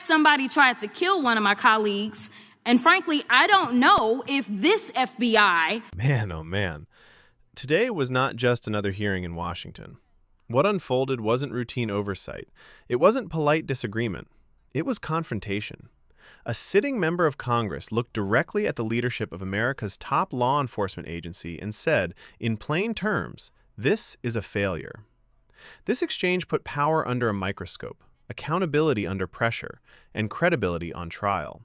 somebody tried to kill one of my colleagues, and frankly, I don't know if this FBI... Man, oh man. Today was not just another hearing in Washington. What unfolded wasn't routine oversight. It wasn't polite disagreement. It was confrontation. A sitting member of Congress looked directly at the leadership of America's top law enforcement agency and said, in plain terms, this is a failure. This exchange put power under a microscope, accountability under pressure, and credibility on trial.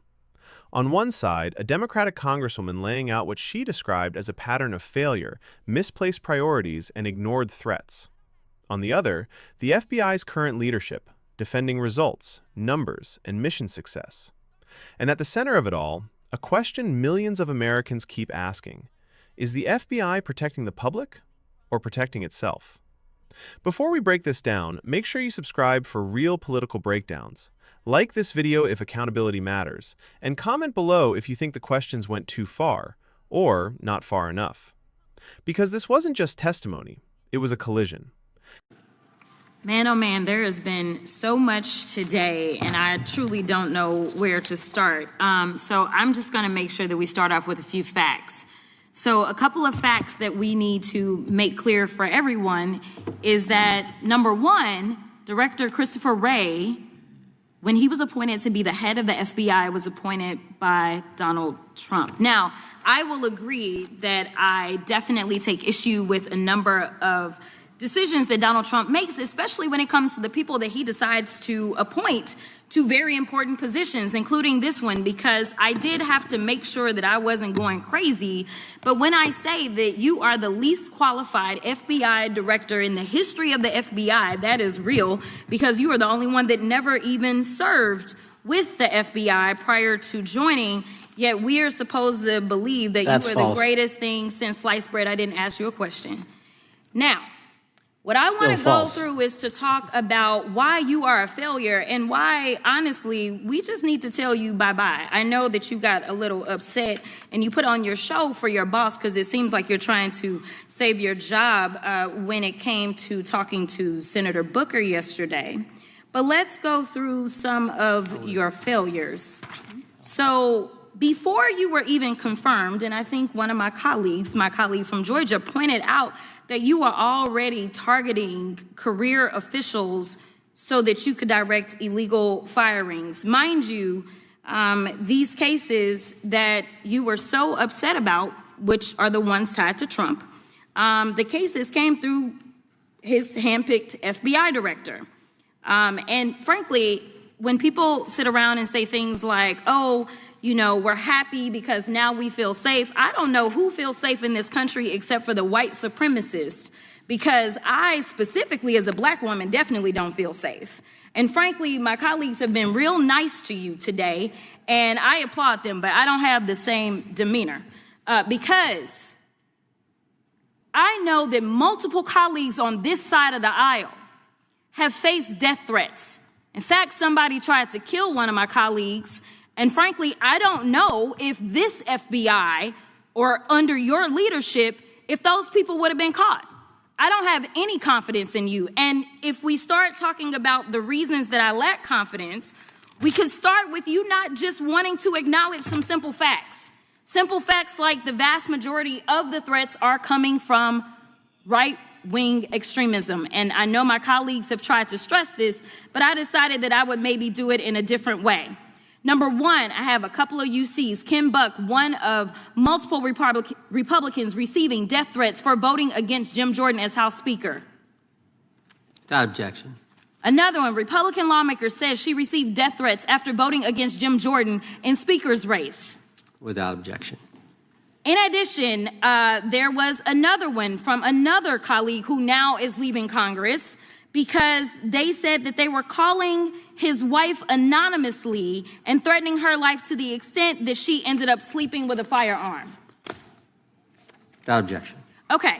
On one side, a Democratic congresswoman laying out what she described as a pattern of failure, misplaced priorities, and ignored threats. On the other, the FBI's current leadership, defending results, numbers, and mission success. And at the center of it all, a question millions of Americans keep asking: is the FBI protecting the public or protecting itself? Before we break this down, make sure you subscribe for real political breakdowns. Like this video if accountability matters, and comment below if you think the questions went too far or not far enough. Because this wasn't just testimony, it was a collision. Man, oh man, there has been so much today, and I truly don't know where to start. So I'm just going to make sure that we start off with a few facts. So a couple of facts that we need to make clear for everyone is that, number one, Director Christopher Wray, when he was appointed to be the head of the FBI, was appointed by Donald Trump. Now, I will agree that I definitely take issue with a number of decisions that Donald Trump makes, especially when it comes to the people that he decides to appoint to very important positions, including this one, because I did have to make sure that I wasn't going crazy. But when I say that you are the least qualified FBI director in the history of the FBI, that is real, because you are the only one that never even served with the FBI prior to joining, yet we are supposed to believe that you are the greatest thing since sliced bread. I didn't ask you a question. Now, what I want to go through is to talk about why you are a failure and why, honestly, we just need to tell you bye-bye. I know that you got a little upset and you put on your show for your boss because it seems like you're trying to save your job when it came to talking to Senator Booker yesterday. But let's go through some of your failures. So before you were even confirmed, and I think one of my colleague from Georgia, pointed out that you are already targeting career officials so that you could direct illegal firings. Mind you, these cases that you were so upset about, which are the ones tied to Trump, the cases came through his handpicked FBI director. And frankly, when people sit around and say things like, oh, you know, we're happy because now we feel safe. I don't know who feels safe in this country except for the white supremacists, because I specifically as a black woman definitely don't feel safe. And frankly, my colleagues have been real nice to you today, and I applaud them, but I don't have the same demeanor because I know that multiple colleagues on this side of the aisle have faced death threats. In fact, somebody tried to kill one of my colleagues. And frankly, I don't know if this FBI or under your leadership, if those people would have been caught. I don't have any confidence in you. And if we start talking about the reasons that I lack confidence, we could start with you not just wanting to acknowledge some simple facts. Simple facts like the vast majority of the threats are coming from right-wing extremism. And I know my colleagues have tried to stress this, but I decided that I would maybe do it in a different way. Number one, I have a couple of UCs. Kim Buck, one of multiple Republicans receiving death threats for voting against Jim Jordan as House Speaker. Without objection. Another one, Republican lawmaker says she received death threats after voting against Jim Jordan in Speaker's race. Without objection. In addition, there was another one from another colleague who now is leaving Congress because they said that they were calling his wife anonymously and threatening her life to the extent that she ended up sleeping with a firearm. Without objection. Okay,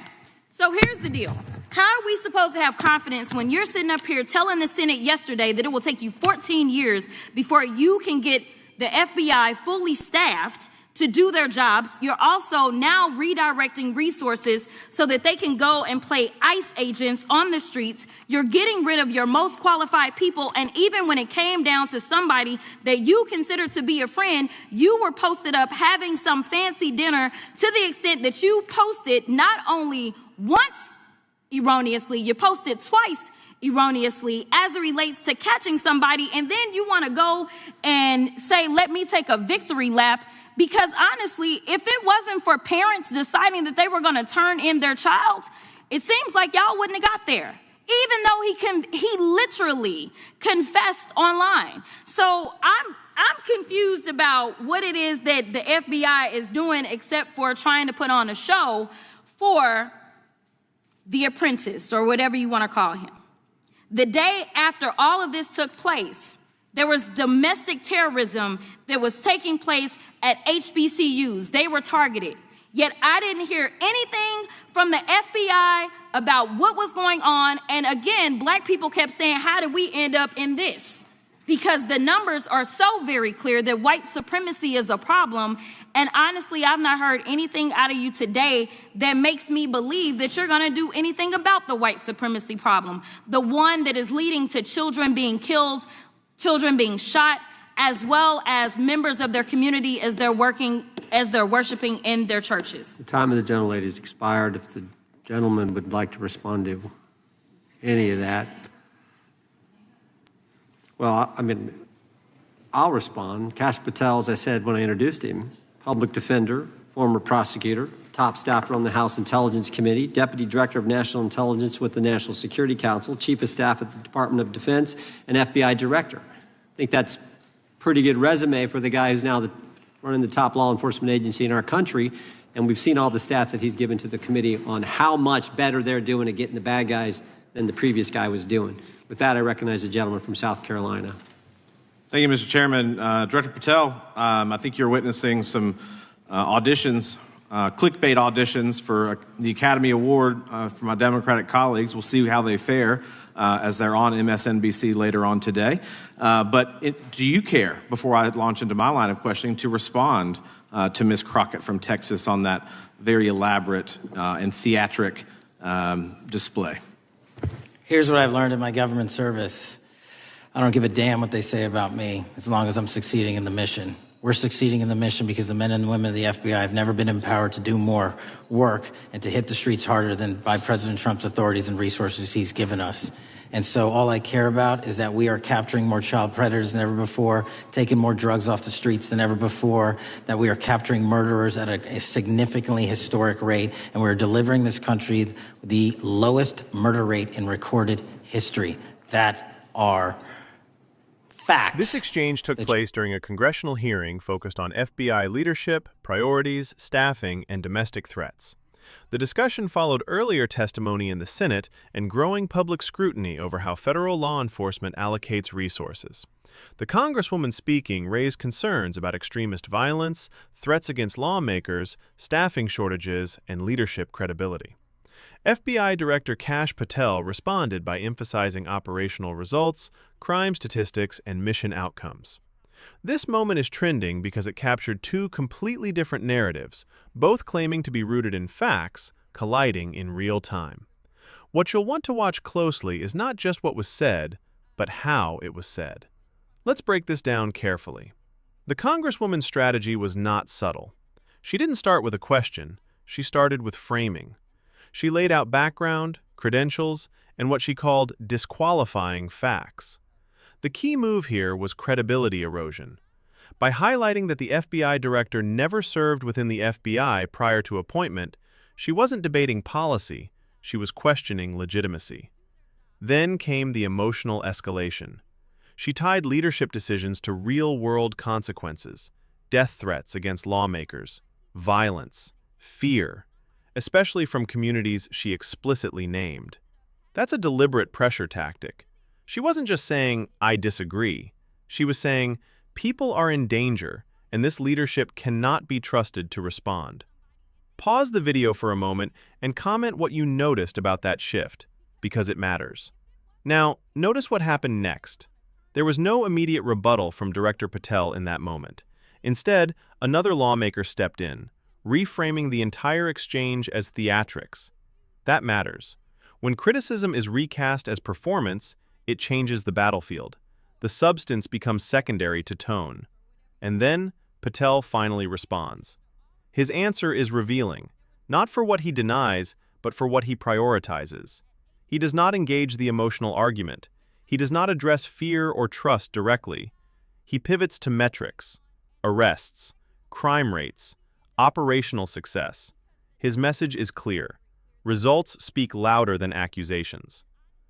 so here's the deal. How are we supposed to have confidence when you're sitting up here telling the Senate yesterday that it will take you 14 years before you can get the FBI fully staffed to do their jobs. You're also now redirecting resources so that they can go and play ICE agents on the streets. You're getting rid of your most qualified people. And even when it came down to somebody that you consider to be a friend, you were posted up having some fancy dinner to the extent that you posted not only once erroneously, you posted twice erroneously as it relates to catching somebody. And then you want to go and say, let me take a victory lap. Because honestly, if it wasn't for parents deciding that they were going to turn in their child, it seems like y'all wouldn't have got there, even though he literally confessed online. So I'm confused about what it is that the FBI is doing except for trying to put on a show for the apprentice or whatever you want to call him. The day after all of this took place, there was domestic terrorism that was taking place at HBCUs. They were targeted. Yet I didn't hear anything from the FBI about what was going on. And again, black people kept saying, how did we end up in this? Because the numbers are so very clear that white supremacy is a problem. And honestly, I've not heard anything out of you today that makes me believe that you're going to do anything about the white supremacy problem. The one that is leading to children being killed, children being shot, as well as members of their community as they're worshiping in their churches. The time of the gentlelady has expired. If the gentleman would like to respond to any of that. Well, I'll respond. Kash Patel, as I said when I introduced him, public defender, former prosecutor, top staffer on the House Intelligence Committee, Deputy Director of National Intelligence with the National Security Council, Chief of Staff at the Department of Defense, and FBI Director. I think that's pretty good resume for the guy who's now running the top law enforcement agency in our country. And we've seen all the stats that he's given to the committee on how much better they're doing at getting the bad guys than the previous guy was doing. With that, I recognize the gentleman from South Carolina. Thank you, Mr. Chairman. Director Patel, I think you're witnessing some auditions, clickbait auditions for the Academy Award for my Democratic colleagues. We'll see how they fare as they're on MSNBC later on today. But do you care, before I launch into my line of questioning, to respond to Ms. Crockett from Texas on that very elaborate and theatric display? Here's what I've learned in my government service. I don't give a damn what they say about me as long as I'm succeeding in the mission. We're succeeding in the mission because the men and women of the FBI have never been empowered to do more work and to hit the streets harder than by President Trump's authorities and resources he's given us. And so all I care about is that we are capturing more child predators than ever before, taking more drugs off the streets than ever before, that we are capturing murderers at a significantly historic rate, and we're delivering this country the lowest murder rate in recorded history. That are facts. This exchange took place during a congressional hearing focused on FBI leadership, priorities, staffing, and domestic threats. The discussion followed earlier testimony in the Senate and growing public scrutiny over how federal law enforcement allocates resources. The Congresswoman speaking raised concerns about extremist violence, threats against lawmakers, staffing shortages, and leadership credibility. FBI Director Kash Patel responded by emphasizing operational results, crime statistics, and mission outcomes. This moment is trending because it captured two completely different narratives, both claiming to be rooted in facts, colliding in real time. What you'll want to watch closely is not just what was said, but how it was said. Let's break this down carefully. The Congresswoman's strategy was not subtle. She didn't start with a question, she started with framing. She laid out background, credentials, and what she called disqualifying facts. The key move here was credibility erosion. By highlighting that the FBI director never served within the FBI prior to appointment, she wasn't debating policy, she was questioning legitimacy. Then came the emotional escalation. She tied leadership decisions to real-world consequences, death threats against lawmakers, violence, fear, especially from communities she explicitly named. That's a deliberate pressure tactic. She wasn't just saying, "I disagree." She was saying, people are in danger, and this leadership cannot be trusted to respond. Pause the video for a moment and comment what you noticed about that shift, because it matters. Now, notice what happened next. There was no immediate rebuttal from Director Patel in that moment. Instead, another lawmaker stepped in, reframing the entire exchange as theatrics. That matters. When criticism is recast as performance, it changes the battlefield. The substance becomes secondary to tone. And then, Patel finally responds. His answer is revealing, not for what he denies, but for what he prioritizes. He does not engage the emotional argument. He does not address fear or trust directly. He pivots to metrics, arrests, crime rates, operational success. His message is clear. Results speak louder than accusations.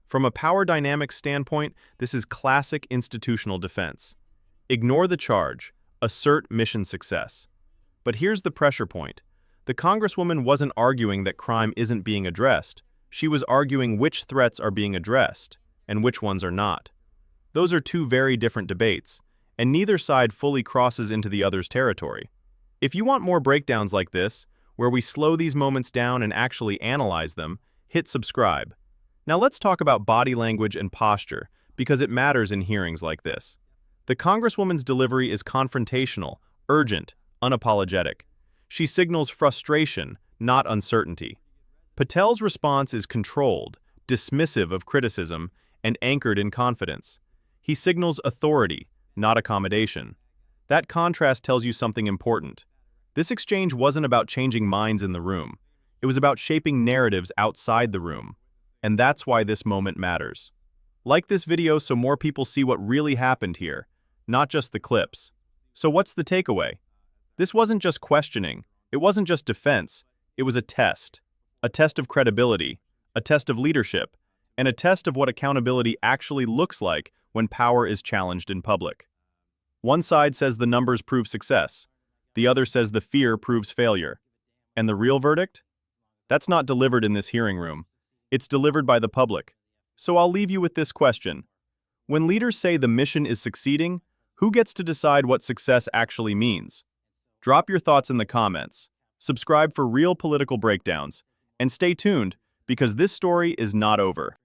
From a power dynamics standpoint, this is classic institutional defense. Ignore the charge, assert mission success. But here's the pressure point. The Congresswoman wasn't arguing that crime isn't being addressed. She was arguing which threats are being addressed and which ones are not. Those are two very different debates, and neither side fully crosses into the other's territory. If you want more breakdowns like this, where we slow these moments down and actually analyze them, hit subscribe. Now let's talk about body language and posture, because it matters in hearings like this. The Congresswoman's delivery is confrontational, urgent, unapologetic. She signals frustration, not uncertainty. Patel's response is controlled, dismissive of criticism, and anchored in confidence. He signals authority, not accommodation. That contrast tells you something important. This exchange wasn't about changing minds in the room. It was about shaping narratives outside the room. And that's why this moment matters. Like this video so more people see what really happened here, not just the clips. So what's the takeaway? This wasn't just questioning. It wasn't just defense. It was a test of credibility, a test of leadership, and a test of what accountability actually looks like when power is challenged in public. One side says the numbers prove success. The other says the fear proves failure. And the real verdict? That's not delivered in this hearing room. It's delivered by the public. So I'll leave you with this question. When leaders say the mission is succeeding, who gets to decide what success actually means? Drop your thoughts in the comments. Subscribe for real political breakdowns. And stay tuned, because this story is not over.